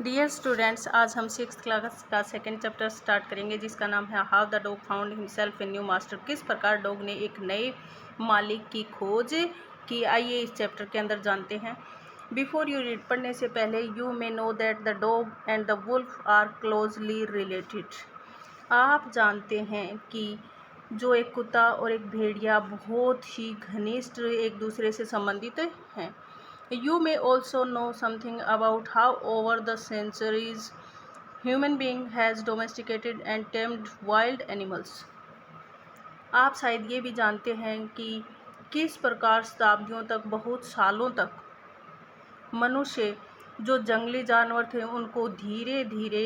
Dear students, आज हम 6th class का सेकंड चैप्टर स्टार्ट करेंगे जिसका नाम है how the dog found himself a new master. किस प्रकार डॉग ने एक नए मालिक की खोज की। आइए इस चैप्टर के अंदर जानते हैं। बिफोर यू रीड, पढ़ने से पहले, you may know that the dog and the wolf are closely related. आप जानते हैं कि जो एक कुत्ता और एक भेड़िया बहुत ही घनिष्ठ एक दूसरे से संबंधित हैं। You may also know something about how over the centuries human being has domesticated and tamed wild animals. आप शायद ये भी जानते हैं कि किस प्रकार शताब्दियों तक, बहुत सालों तक मनुष्य जो जंगली जानवर थे उनको धीरे धीरे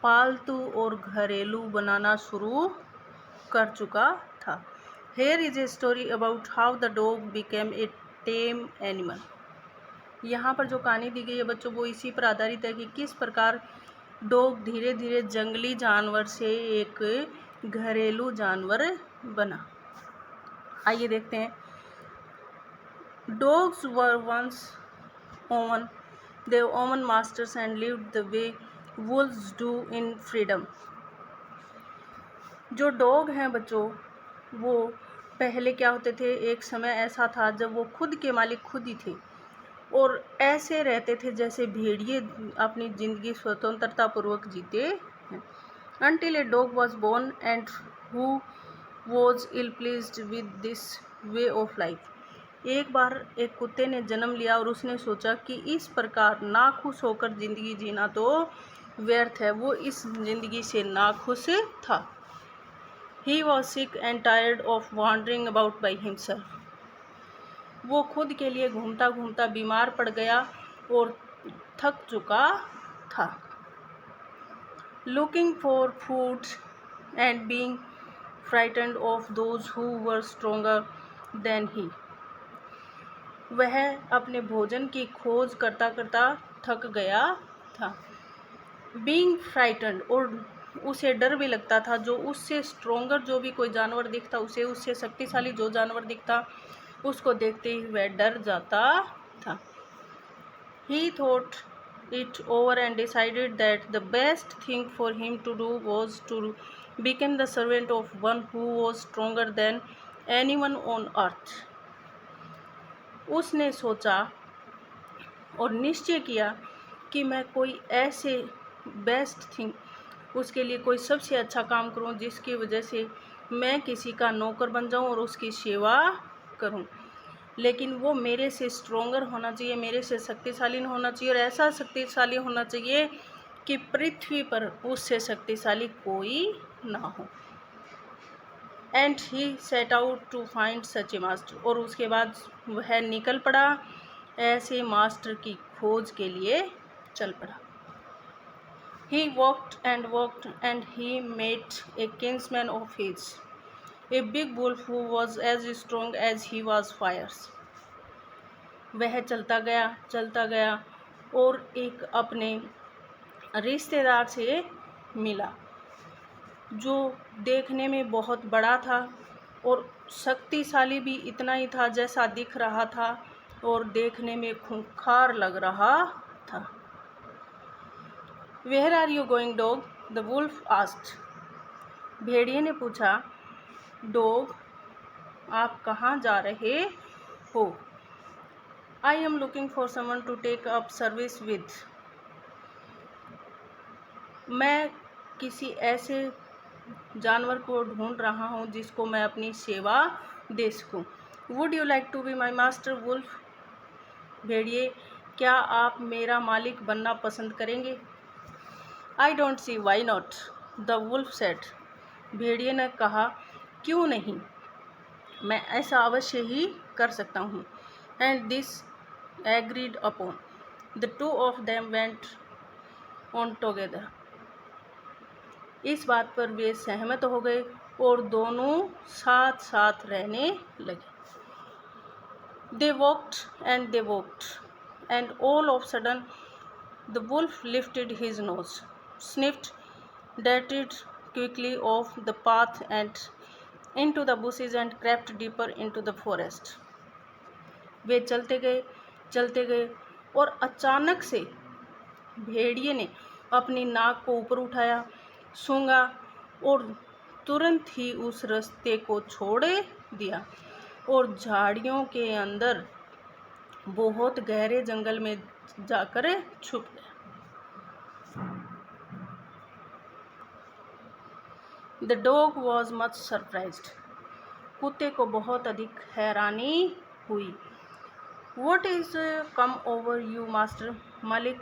पालतू और घरेलू बनाना शुरू कर चुका था। Here is a story about how the dog became a tame animal. यहाँ पर जो कहानी दी गई है बच्चों, वो इसी पर आधारित है कि किस प्रकार डॉग धीरे धीरे जंगली जानवर से एक घरेलू जानवर बना। आइए देखते हैं। Dogs were once owned their own masters and lived the way wolves do in freedom. जो डॉग हैं बच्चों, वो पहले क्या होते थे, एक समय ऐसा था जब वो खुद के मालिक खुद ही थे और ऐसे रहते थे जैसे भेड़िए अपनी ज़िंदगी स्वतंत्रता पूर्वक जीते हैं। Until a dog was born and who was ill pleased with this way of life. एक बार एक कुत्ते ने जन्म लिया और उसने सोचा कि इस प्रकार नाखुश होकर ज़िंदगी जीना तो व्यर्थ है। वो इस ज़िंदगी से नाखुश था। He was sick and tired of wandering about by himself. वो खुद के लिए घूमता घूमता बीमार पड़ गया और थक चुका था। Looking for food and being frightened of those who were stronger than he. वह अपने भोजन की खोज करता करता थक गया था। Being frightened, और उसे डर भी लगता था। जो उससे स्ट्रोंगर जो भी कोई जानवर दिखता, उसे उससे शक्तिशाली जो जानवर दिखता, उसको देखते ही वह डर जाता था। He thought it over and decided that the best thing for him to do was to become the servant of one who was stronger than anyone on earth. उसने सोचा और निश्चय किया कि मैं कोई ऐसे बेस्ट थिंग, उसके लिए कोई सबसे अच्छा काम करूं जिसकी वजह से मैं किसी का नौकर बन जाऊं और उसकी सेवा करूं। लेकिन वो मेरे से स्ट्रोंगर होना चाहिए, मेरे से शक्तिशाली होना चाहिए और ऐसा शक्तिशाली होना चाहिए कि पृथ्वी पर उससे शक्तिशाली कोई ना हो। And he set out to find such a master. और उसके बाद वह निकल पड़ा, ऐसे मास्टर की खोज के लिए चल पड़ा। He walked and he met a kinsman of his, a big wolf who was as strong as he was fierce. वह चलता गया और एक अपने रिश्तेदार से मिला जो देखने में बहुत बड़ा था और शक्तिशाली भी इतना ही था जैसा दिख रहा था और देखने में खूंखार लग रहा था। Where are you going, dog? The wolf asked. भेड़िए ने पूछा, डॉग आप कहाँ जा रहे हो? I am looking for someone to take up service with. मैं किसी ऐसे जानवर को ढूंढ रहा हूँ जिसको मैं अपनी सेवा दे सकूँ। Would you like to be my master, wolf? भेड़िए, क्या आप मेरा मालिक बनना पसंद करेंगे? I don't see why not, the wolf said. भेड़िए ने कहा, क्यों नहीं, मैं ऐसा अवश्य ही कर सकता हूँ। And this agreed upon. The two of them went on together. इस बात पर वे सहमत हो गए और दोनों साथ साथ रहने लगे। They walked and all of a sudden the wolf lifted his nose, sniffed, darted quickly off the path and into the bushes and crept deeper into the forest. वे चलते गए और अचानक से भेड़िए ने अपनी नाक को ऊपर उठाया, सूंघा और तुरंत ही उस रास्ते को छोड़ दिया और झाड़ियों के अंदर बहुत गहरे जंगल में जाकर छुप गया। The dog was much surprised. कुत्ते को बहुत अधिक हैरानी हुई। What is come over you master? मालिक,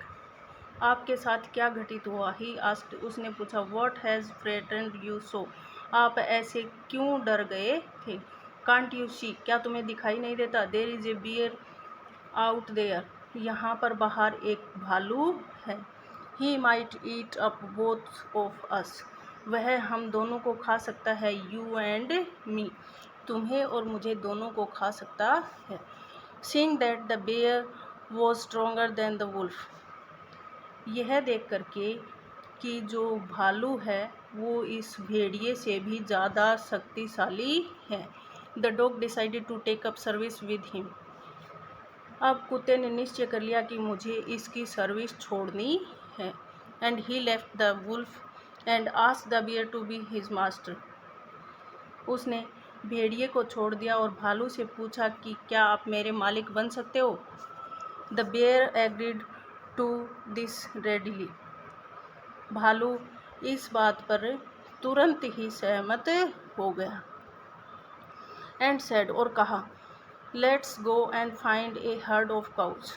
आपके साथ क्या घटित हुआ? ही आस्क्ड, उसने पूछा। What has frightened you so? आप ऐसे क्यों डर गए थे? Can't you see? क्या तुम्हें दिखाई नहीं देता? There is a bear out there, यहाँ पर बाहर एक भालू है। He might eat up both of us, वह हम दोनों को खा सकता है। यू एंड मी, तुम्हें और मुझे दोनों को खा सकता है। Seeing that the bear was stronger than the wolf, यह देख करके कि जो भालू है वो इस भेड़िए से भी ज़्यादा शक्तिशाली है, the dog decided to take up service with him, अब कुत्ते ने निश्चय कर लिया कि मुझे इसकी सर्विस छोड़नी है। And he left the wolf and asked the bear to be his master, उसने भेड़िए को छोड़ दिया और भालू से पूछा कि क्या आप मेरे मालिक बन सकते हो? The bear agreed to this readily, भालू इस बात पर तुरंत ही सहमत हो गया। एंड सेड, और कहा, let's go and find A heard of cows,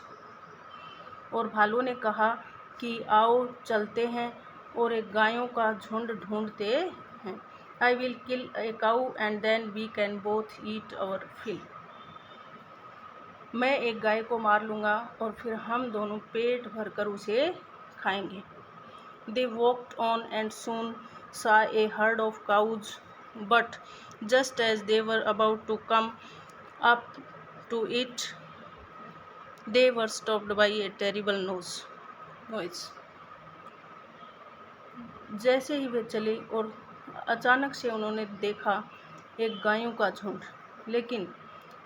और भालू ने कहा कि आओ चलते हैं और एक गायों का झुंड ढूंढते हैं। I will kill a cow and then we can both eat our fill, मैं एक गाय को मार लूँगा और फिर हम दोनों पेट भरकर उसे खाएंगे। They walked on and soon saw a herd of cows, but just as they were about to come up to it, they were stopped by a terrible noise. जैसे ही वे चले और अचानक से उन्होंने देखा एक गायों का झुंड, लेकिन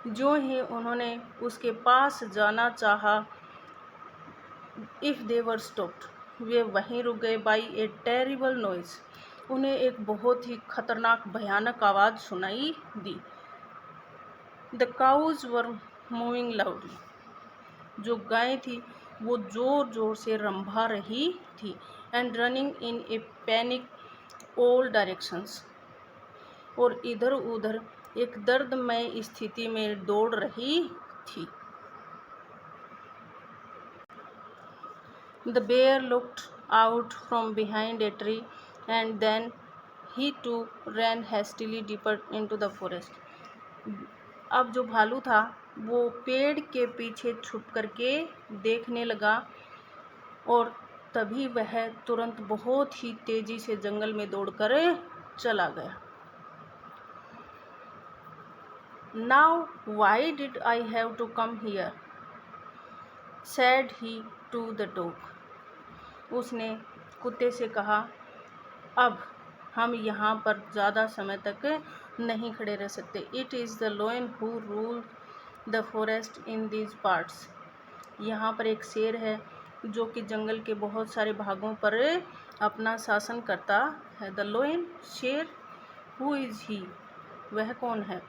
जो ही उन्होंने उसके पास जाना चाहा, इफ़ दे वर स्टॉप्ड, वे वहीं रुक गए। बाई ए टेरिबल नॉइज, उन्हें एक बहुत ही खतरनाक भयानक आवाज़ सुनाई दी। The cows were moving loudly, जो गायें थी वो ज़ोर ज़ोर से रंभा रही थी। And running in A panic all directions, और इधर उधर एक दर्दमय स्थिति में दौड़ रही थी। The bear looked out from behind a tree and then he too ran hastily deeper into the forest, अब जो भालू था वो पेड़ के पीछे छुप करके देखने लगा और तभी वह तुरंत बहुत ही तेजी से जंगल में दौड़कर चला गया। Now why did I have to come here, said he to the dog, उसने कुत्ते से कहा, अब हम यहाँ पर ज़्यादा समय तक नहीं खड़े रह सकते। It is the lion who rule the forest in these parts, यहाँ पर एक शेर है जो कि जंगल के बहुत सारे भागों पर अपना शासन करता है। द लायन, शेर, हु इज़ ही, वह कौन है?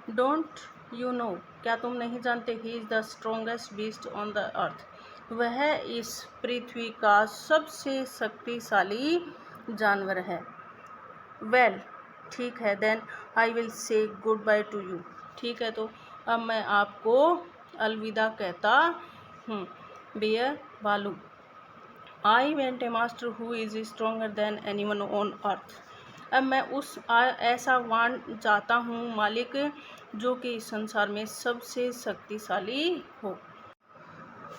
डोंट यू नो, क्या तुम नहीं जानते? He is the strongest beast on the earth, वह इस पृथ्वी का सबसे शक्तिशाली जानवर है। वेल, ठीक है, then I will say good bye to you, ठीक है तो अब मैं आपको अलविदा कहता हूँ। बेयर, भालू, I went A master who is stronger than anyone on earth, अब मैं उस ऐसा वाण चाहता हूँ मालिक जो कि इस संसार में सबसे शक्तिशाली हो।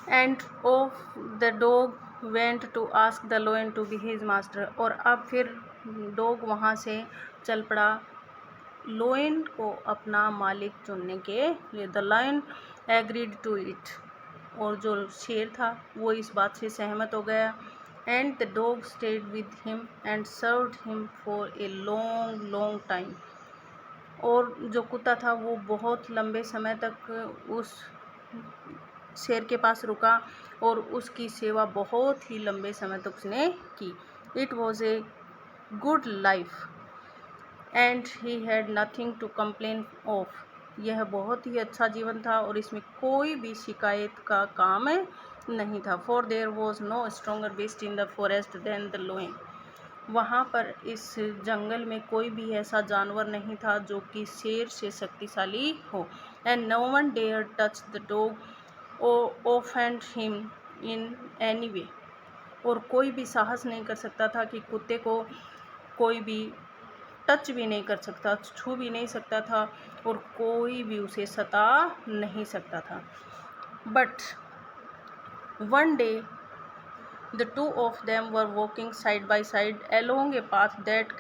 And off the dog went to ask the lion to be his master, और अब फिर डॉग वहाँ से चल पड़ा लायन को अपना मालिक चुनने के लिए। The lion agreed to it, और जो शेर था वो इस बात से सहमत हो गया। And the dog state with him and served him for a long long time, और जो कुत्ता था वो बहुत लंबे समय तक उस शेर के पास रुका और उसकी सेवा बहुत ही लंबे समय तक उसने की। It was a good life and he had nothing to complain of. यह बहुत ही अच्छा जीवन था और इसमें कोई भी शिकायत का काम नहीं था। For there was no stronger beast in the forest than the lion. वहाँ पर इस जंगल में कोई भी ऐसा जानवर नहीं था जो कि शेर से शक्तिशाली हो। And no one dare touch the dog offend him in any way. और कोई भी साहस नहीं कर सकता था कि कुत्ते को कोई भी टच भी नहीं कर सकता, छू भी नहीं सकता था और कोई भी उसे सता नहीं सकता था। But one day the two of them were walking side by side along a path that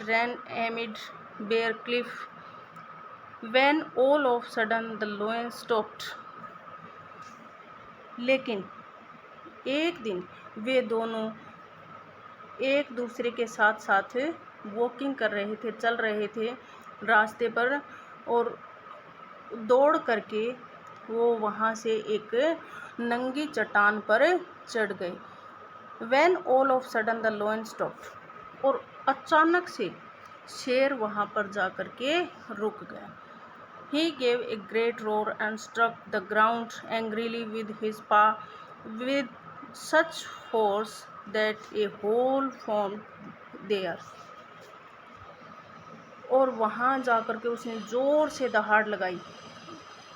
ran amid bare cliff when all of a sudden the lion stopped. लेकिन एक दिन वे दोनों एक दूसरे के साथ साथ वॉकिंग कर रहे थे, चल रहे थे रास्ते पर, और दौड़ करके वो वहाँ से एक नंगी चट्टान पर चढ़ गए। When all of sudden the lion stopped, और अचानक से शेर वहाँ पर जा कर के रुक गया। He gave a great roar and struck the ground angrily with his paw with such force that a hole formed there. और वहाँ जा कर के उसने ज़ोर से दहाड़ लगाई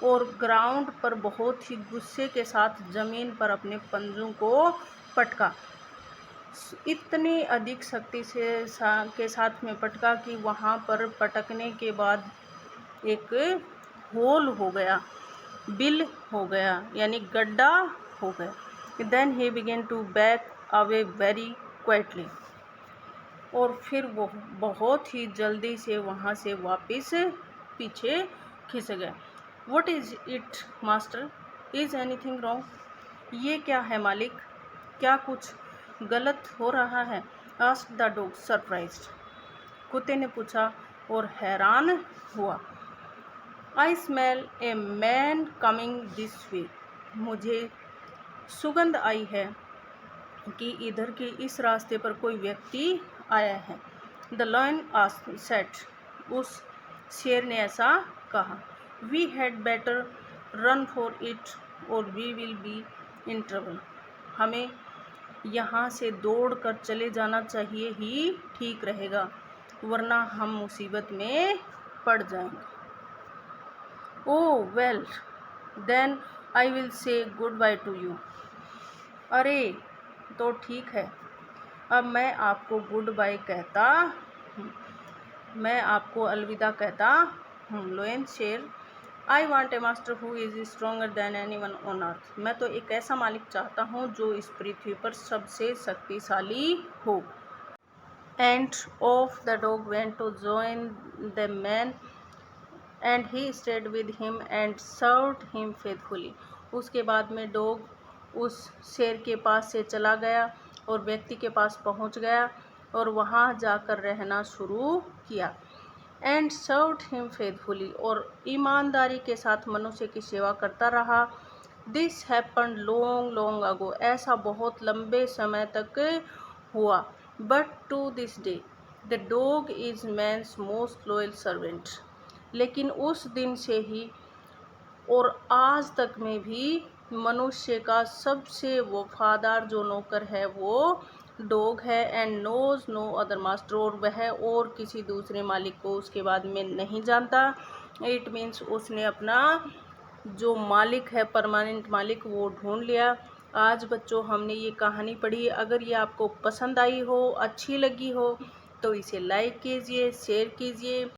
और ग्राउंड पर बहुत ही गुस्से के साथ ज़मीन पर अपने पंजों को पटका। इतनी अधिक शक्ति से के साथ में पटका कि वहाँ पर पटकने के बाद एक होल हो गया, बिल हो गया, यानी गड्ढा हो गया। Then he began to back away very quietly. और फिर वो बहुत ही जल्दी से वहाँ से वापस पीछे खिसक गया। What is it, master? Is anything wrong? ये क्या है मालिक? क्या कुछ गलत हो रहा है? Asked the dog, surprised. कुत्ते ने पूछा और हैरान हुआ। I smell a man coming this way. मुझे सुगंध आई है कि इधर के इस रास्ते पर कोई व्यक्ति आया है। The lion said. उस शेर ने ऐसा कहा। We had better run for it or we will be in trouble. हमें यहाँ से दौड़ कर चले जाना चाहिए ही ठीक रहेगा, वरना हम मुसीबत में पड़ जाएंगे। Oh well, then I will say goodbye to you. अरे तो ठीक है, अब मैं आपको गुड बाय कहता हूँ, मैं आपको अलविदा कहता हूँ। लोयन शेर, I want A master who is stronger than any one on earth. मैं तो एक ऐसा मालिक चाहता हूँ जो इस पृथ्वी पर सबसे शक्तिशाली हो। And off the dog went to join the man and he stayed with him and served him faithfully. उसके बाद में डॉग उस शेर के पास से चला गया और व्यक्ति के पास पहुंच गया और वहां जाकर रहना शुरू किया। एंड सर्व्ड हिम फेथफुली, और ईमानदारी के साथ मनुष्य की सेवा करता रहा। This happened long long ago, ऐसा बहुत लंबे समय तक हुआ। But to this day the dog is man's most loyal servant. लेकिन उस दिन से ही और आज तक में भी मनुष्य का सबसे वफादार जो नौकर है वो डॉग है। And knows no other master, और वह और किसी दूसरे मालिक को उसके बाद में नहीं जानता। इट मीन्स उसने अपना जो मालिक है, परमानेंट मालिक, वो ढूंढ लिया। आज बच्चों हमने ये कहानी पढ़ी। अगर ये आपको पसंद आई हो, अच्छी लगी हो, तो इसे लाइक कीजिए, शेयर कीजिए।